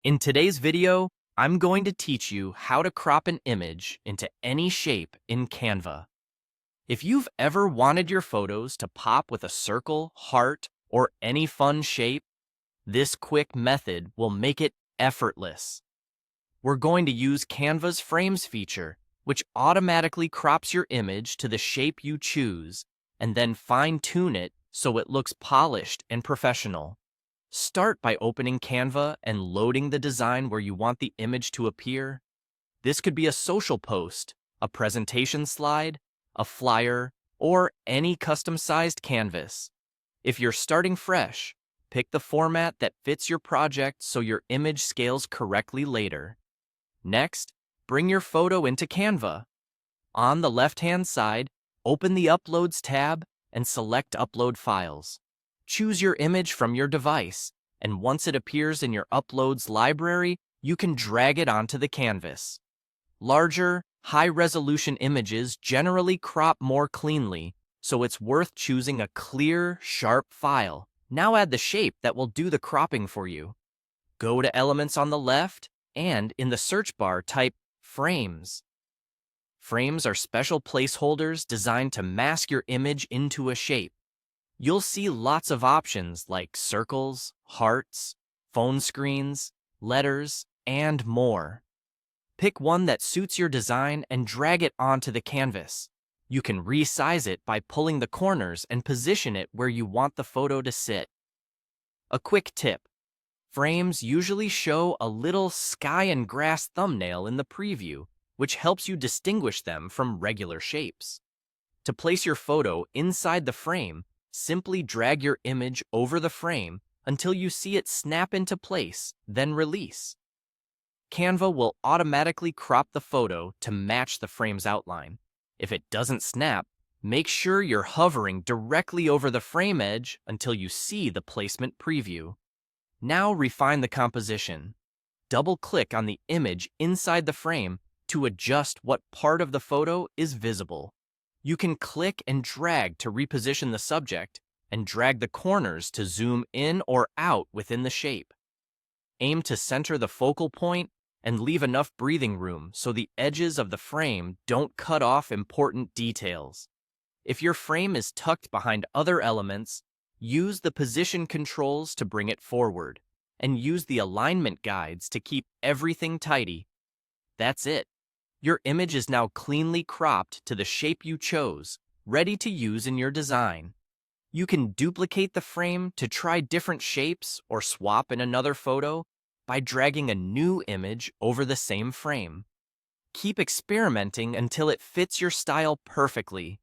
In today's video, I'm going to teach you how to crop an image into any shape in Canva. If you've ever wanted your photos to pop with a circle, heart, or any fun shape, this quick method will make it effortless. We're going to use Canva's Frames feature, which automatically crops your image to the shape you choose, and then fine-tune it so it looks polished and professional. Start by opening Canva and loading the design where you want the image to appear. This could be a social post, a presentation slide, a flyer, or any custom-sized canvas. If you're starting fresh, pick the format that fits your project so your image scales correctly later. Next, bring your photo into Canva. On the left-hand side, open the Uploads tab and select Upload Files. Choose your image from your device, and once it appears in your Uploads library, you can drag it onto the canvas. Larger, high-resolution images generally crop more cleanly, so it's worth choosing a clear, sharp file. Now add the shape that will do the cropping for you. Go to Elements on the left, and in the search bar type Frames. Frames are special placeholders designed to mask your image into a shape. You'll see lots of options like circles, hearts, phone screens, letters, and more. Pick one that suits your design and drag it onto the canvas. You can resize it by pulling the corners and position it where you want the photo to sit. A quick tip: frames usually show a little sky and grass thumbnail in the preview, which helps you distinguish them from regular shapes. To place your photo inside the frame, simply drag your image over the frame until you see it snap into place, then release. Canva will automatically crop the photo to match the frame's outline. If it doesn't snap, make sure you're hovering directly over the frame edge until you see the placement preview. Now refine the composition. Double-click on the image inside the frame to adjust what part of the photo is visible. You can click and drag to reposition the subject, and drag the corners to zoom in or out within the shape. Aim to center the focal point and leave enough breathing room so the edges of the frame don't cut off important details. If your frame is tucked behind other elements, use the position controls to bring it forward, and use the alignment guides to keep everything tidy. That's it. Your image is now cleanly cropped to the shape you chose, ready to use in your design. You can duplicate the frame to try different shapes or swap in another photo by dragging a new image over the same frame. Keep experimenting until it fits your style perfectly,